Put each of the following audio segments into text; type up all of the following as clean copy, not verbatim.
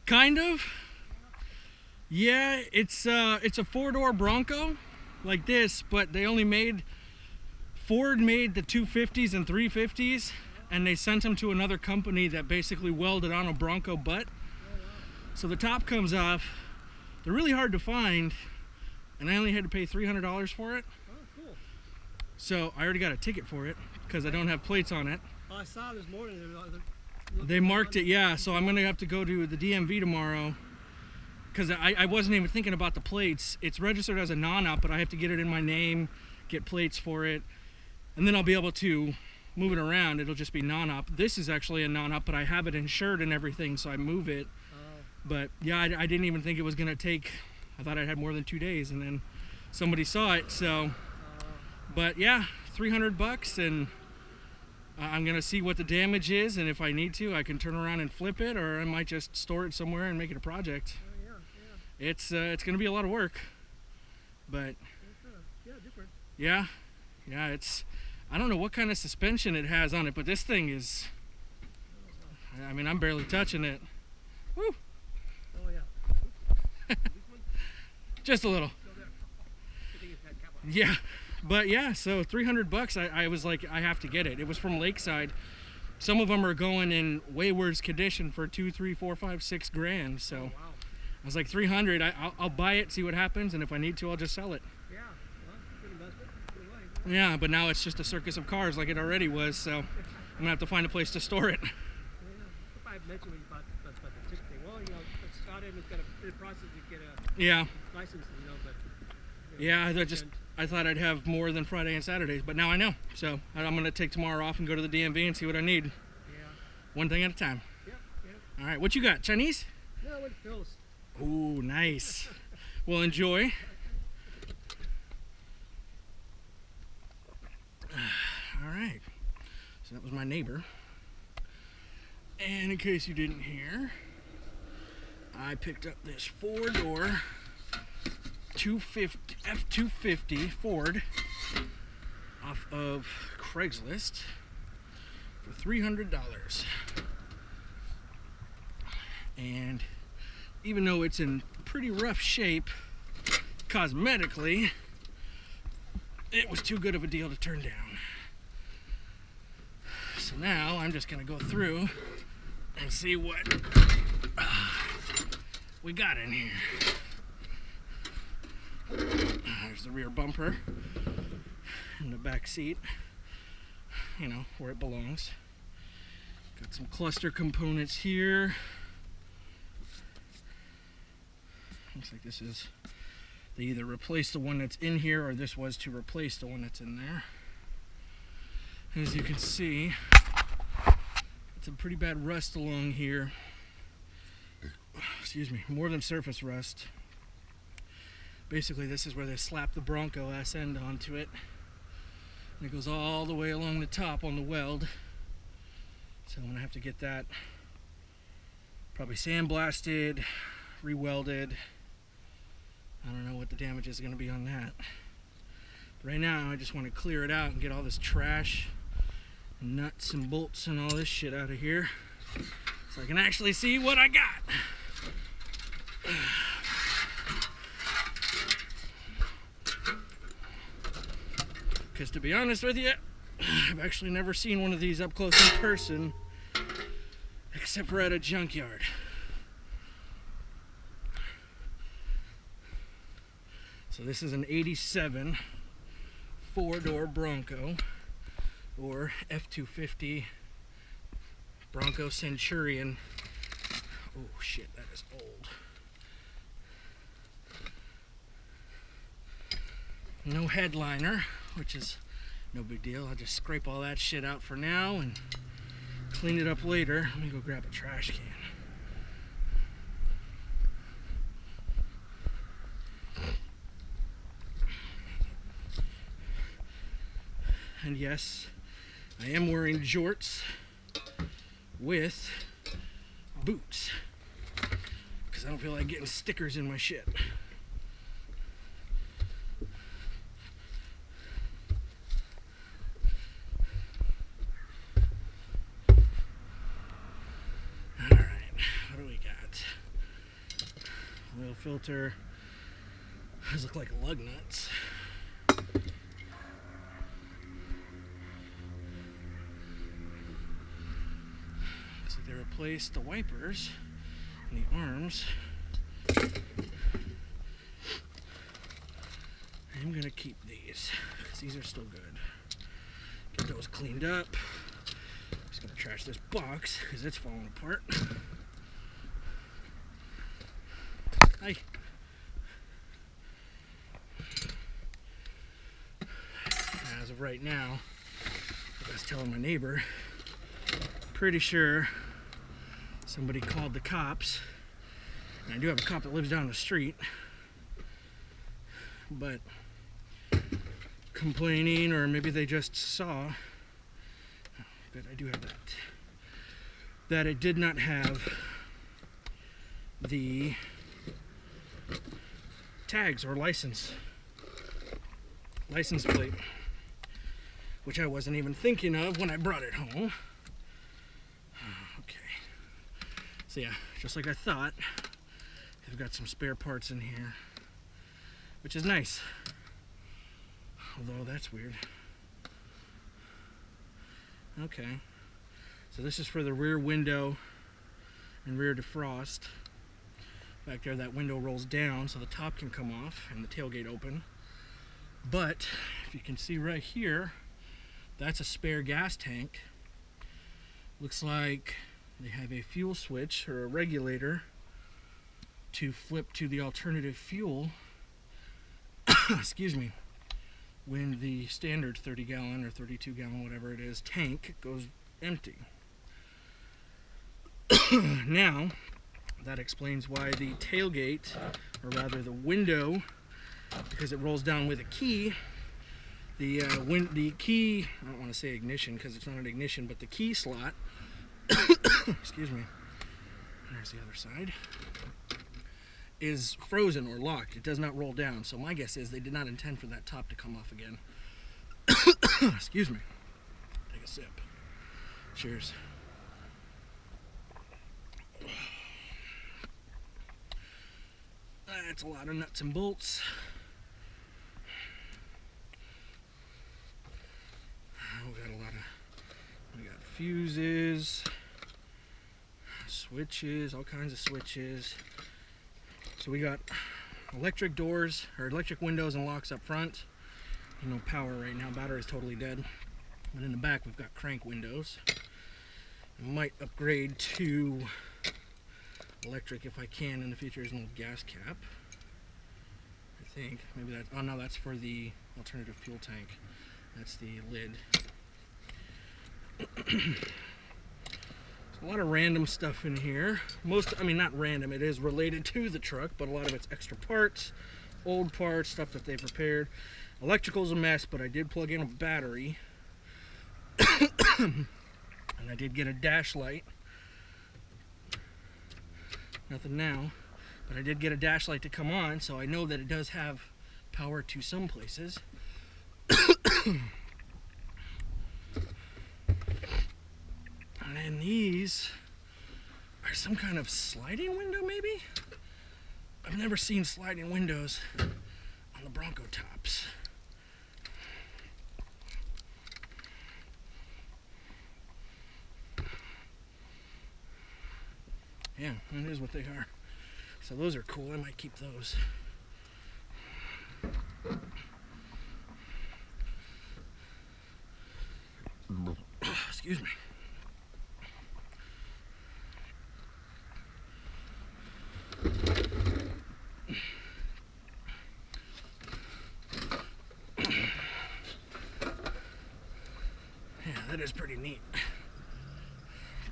Kind of. Yeah, it's a four-door Bronco like this, but they only made, Ford made the 250s and 350s, and they sent them to another company that basically welded on a Bronco butt. So the top comes off. They're really hard to find, and I only had to pay $300 for it. Oh, cool. So I already got a ticket for it because I don't have plates on it. Oh, I saw this morning. They marked it, yeah, so I'm going to have to go to the DMV tomorrow because I wasn't even thinking about the plates. It's registered as a non-op, but I have to get it in my name, get plates for it, and then I'll be able to move it around. It'll just be non-op. This is actually a non-op, but I have it insured and everything, so I move it. But yeah, I didn't even think it was going to take, I thought I'd had more than 2 days, and then somebody saw it, so. But yeah, $300, and I'm going to see what the damage is, and if I need to, I can turn around and flip it, or I might just store it somewhere and make it a project. It's going to be a lot of work, but different. Yeah, it's, I don't know what kind of suspension it has on it, but this thing is, I mean, I'm barely touching it. Woo! Oh yeah. Just a little. Yeah, but yeah, so $300, I was like, I have to get it. It was from Lakeside. Some of them are going in way worse condition for 2, 3, 4, 5, 6 grand, so. Oh, wow. I was like, 300, I'll buy it, see what happens, and if I need to, I'll just sell it. Yeah, well, good investment. Good life. Yeah, but now it's just a circus of cars like it already was, so I'm going to have to find a place to store it. Yeah, if I had mentioned when you bought the ticket thing, well, you know, it's started, it's got a process to get a license, you know, but. You know, yeah, I thought I'd have more than Friday and Saturdays, but now I know. So I'm going to take tomorrow off and go to the DMV and see what I need. Yeah. One thing at a time. Yeah. All right, what you got? Chinese? No, I went to Phil's. Ooh, nice. Well, enjoy. All right. So that was my neighbor. And in case you didn't hear, I picked up this four-door F-250 Ford off of Craigslist for $300. And even though it's in pretty rough shape cosmetically, it was too good of a deal to turn down. So now I'm just gonna go through and see what we got in here. There's the rear bumper and the back seat, you know, where it belongs. Got some cluster components here. Looks like this is, they either replaced the one that's in here or this was to replace the one that's in there. As you can see, it's a pretty bad rust along here. Excuse me, more than surface rust. Basically, this is where they slap the Bronco ass end onto it. And it goes all the way along the top on the weld. So I'm gonna have to get that probably sandblasted, re-welded. I don't know what the damage is gonna be on that. But right now, I just want to clear it out and get all this trash, nuts and bolts and all this shit out of here, so I can actually see what I got. Because to be honest with you, I've actually never seen one of these up close in person, except for at a junkyard. So this is an 87 four-door Bronco, or F-250 Bronco Centurion. Oh shit, that is old. No headliner, which is no big deal. I'll just scrape all that shit out for now and clean it up later. Let me go grab a trash can. And yes, I am wearing jorts with boots because I don't feel like getting stickers in my shit. Alright, what do we got? filter. Those look like lug nuts. So they replaced the wipers and the arms. I'm gonna keep these because these are still good. Get those cleaned up. Just gonna trash this box because it's falling apart. Hi. As of right now, like I was telling my neighbor, pretty sure somebody called the cops. And I do have a cop that lives down the street, but complaining, or maybe they just saw, good, I do have that it did not have the tags or license plate, which I wasn't even thinking of when I brought it home. Okay, so yeah, just like I thought, they've got some spare parts in here, which is nice. Although that's weird. Okay, so this is for the rear window and rear defrost. Back there, that window rolls down so the top can come off and the tailgate open. But if you can see right here, that's a spare gas tank. Looks like they have a fuel switch or a regulator to flip to the alternative fuel. Excuse me. When the standard 30 gallon or 32 gallon, whatever it is, tank goes empty. Now, that explains why the tailgate, or rather the window, because it rolls down with a key, the key, I don't want to say ignition because it's not an ignition, but the key slot, excuse me, there's the other side, is frozen or locked. It does not roll down. So my guess is they did not intend for that top to come off again. Excuse me. Take a sip. Cheers. That's a lot of nuts and bolts. We got fuses, switches, all kinds of switches. So we got electric doors, or electric windows and locks up front. No power right now, battery is totally dead. But in the back we've got crank windows. I might upgrade to electric if I can in the future. There's no gas cap. I think, maybe that, oh no, that's for the alternative fuel tank. That's the lid. A lot of random stuff in here. I mean, not random, it is related to the truck, but a lot of it's extra parts, old parts, stuff that they've repaired. Electrical's a mess, but I did plug in a battery. And I did get a dash light. Nothing now, but I did get a dash light to come on, so I know that it does have power to some places. And then these are some kind of sliding window, maybe? I've never seen sliding windows on the Bronco tops. Yeah, that is what they are. So those are cool. I might keep those. Excuse me. Yeah, that is pretty neat.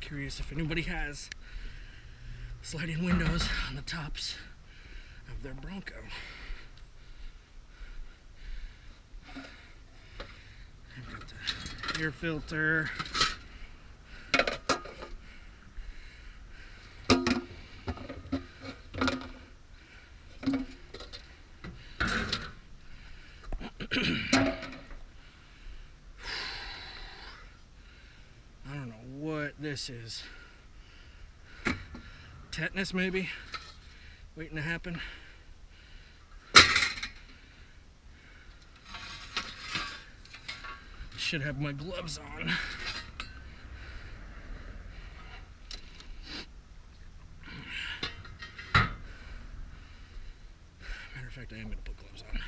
Curious if anybody has sliding windows on the tops of their Bronco. I've got the air filter. I don't know what this is. Tetanus maybe waiting to happen. should have my gloves on. Matter of fact, I am going to put gloves on.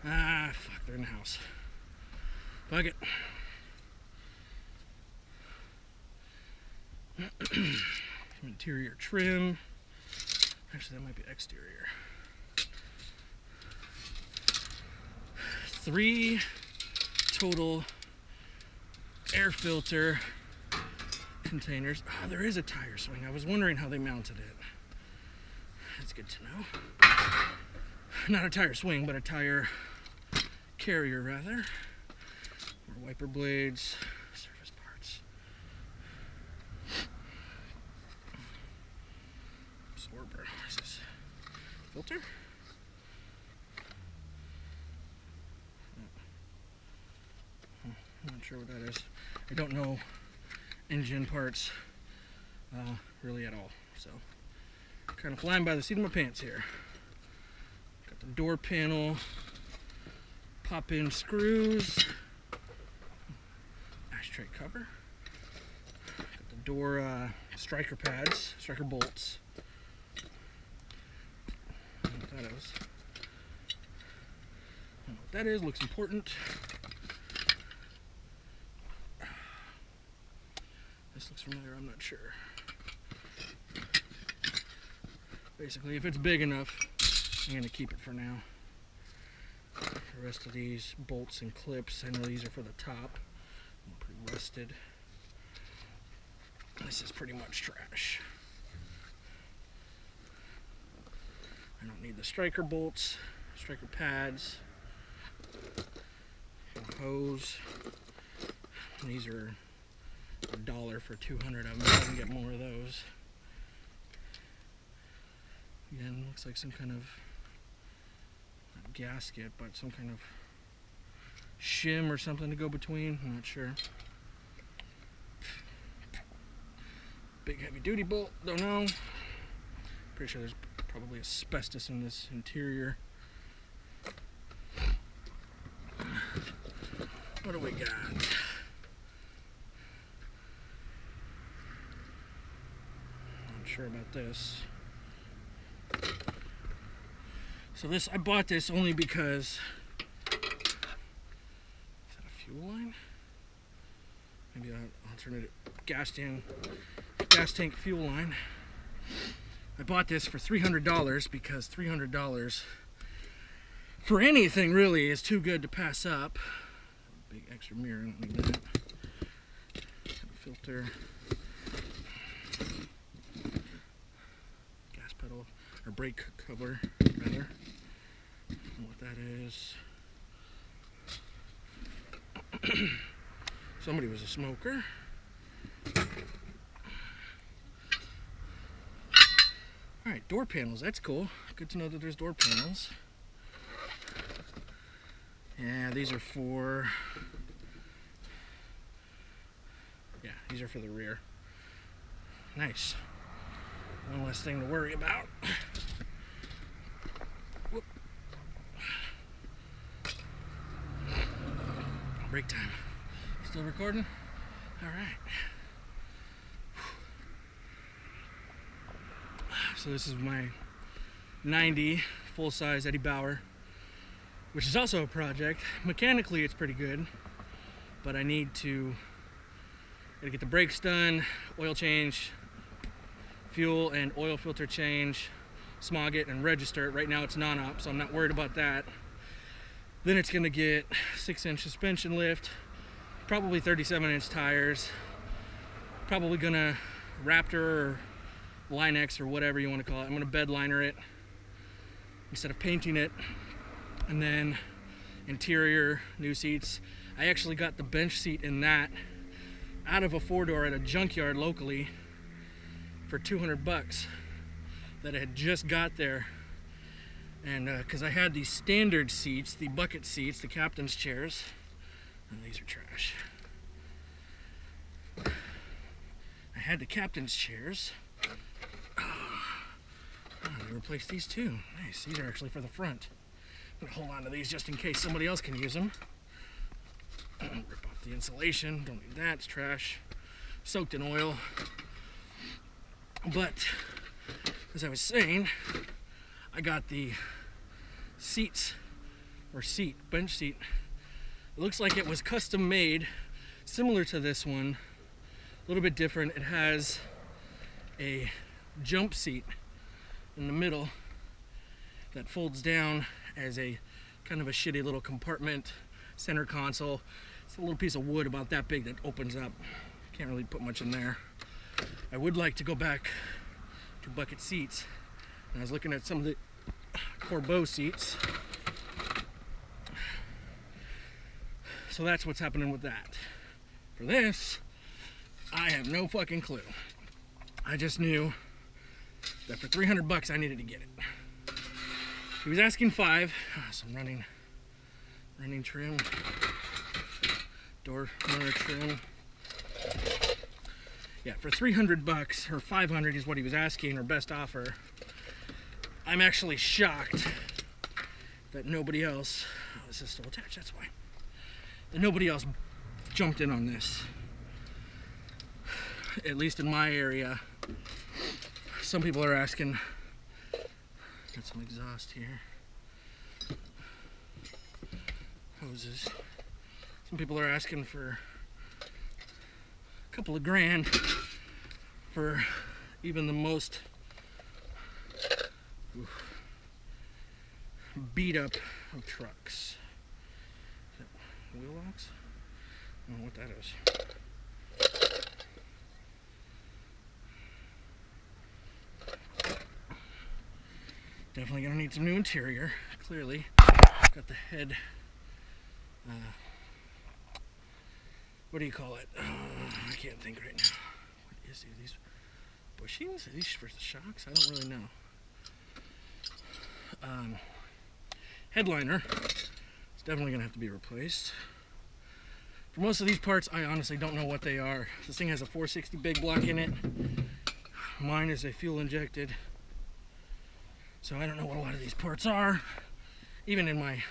Ah, fuck, they're in the house. Fuck it. Some interior trim. Actually, that might be exterior. 3 total air filter containers. Oh, there is a tire swing. I was wondering how they mounted it. That's good to know. Not a tire swing, but a tire carrier, rather. More wiper blades, service parts. Absorber. What is this? Filter? I'm not sure what that is. I don't know engine parts really at all. So, kind of flying by the seat of my pants here. Got the door panel, pop-in screws, ashtray cover. Got the door striker pads, striker bolts. I don't know what that is. I don't know what that is. Looks important. This looks familiar, I'm not sure. Basically, if it's big enough, I'm going to keep it for now. The rest of these bolts and clips, I know these are for the top. I'm pretty rusted. This is pretty much trash. I don't need the striker bolts, striker pads, hose. These are $1 for 200 of them. I can get more of those. Again, looks like some kind of, not gasket, but some kind of shim or something to go between. I'm not sure. Big heavy duty bolt, don't know. Pretty sure there's probably asbestos in this interior. What do we got? Sure about this. So this, I bought this only because, is that a fuel line? Maybe an alternative gas tank fuel line. I bought this for $300 because $300 for anything really is too good to pass up. Big extra mirror, I don't need that. Filter. Or brake cover, rather. I don't know what that is. Somebody was a smoker. Alright, door panels, that's cool. Good to know that there's door panels. Yeah, these are for... yeah, these are for the rear. Nice. One less thing to worry about. Whoop. Break time. Still recording? All right. So this is my 90 full-size Eddie Bauer, which is also a project. Mechanically, it's pretty good, but I need to get the brakes done, oil change, fuel and oil filter change, smog it and register it. Right now it's non-op, so I'm not worried about that. Then it's gonna get 6-inch suspension lift, probably 37-inch tires, probably gonna Raptor or Line-X or whatever you want to call it. I'm gonna bed liner it instead of painting it. And then interior, new seats. I actually got the bench seat in that out of a 4-door at a junkyard locally for 200 bucks that I had just got there. And because I had these standard seats, the bucket seats, the captain's chairs, and these are trash. I had the captain's chairs. Oh, they replaced these too. Nice. These are actually for the front. I'm gonna hold on to these just in case somebody else can use them. Rip off the insulation. Don't need that. It's trash. Soaked in oil. But as I was saying, I got the seats, or bench seat. It looks like it was custom made, similar to this one, a little bit different. It has a jump seat in the middle that folds down as a kind of a shitty little compartment, center console. It's a little piece of wood about that big that opens up. Can't really put much in there. I would like to go back to bucket seats. And I was looking at some of the Corbeau seats. So that's what's happening with that. For this, I have no fucking clue. I just knew that for 300 bucks I needed to get it. He was asking $5. Some running trim, door runner trim. Yeah, for 300 bucks or 500 is what he was asking, or best offer. I'm actually shocked that nobody else, oh, this is still attached, that's why, that nobody else jumped in on this. At least in my area. Some people are asking, got some exhaust here, hoses. Some people are asking for a couple of grand for even the most beat up of trucks. Is that wheel locks? I don't know what that is. Definitely gonna need some new interior, clearly. Got the head, what do you call it? I can't think right now. What is these bushings? Are these for the shocks? I don't really know. Headliner. It's definitely gonna have to be replaced. For most of these parts, I honestly don't know what they are. This thing has a 460 big block in it. Mine is a fuel injected. So I don't know what a lot of these parts are. Even in my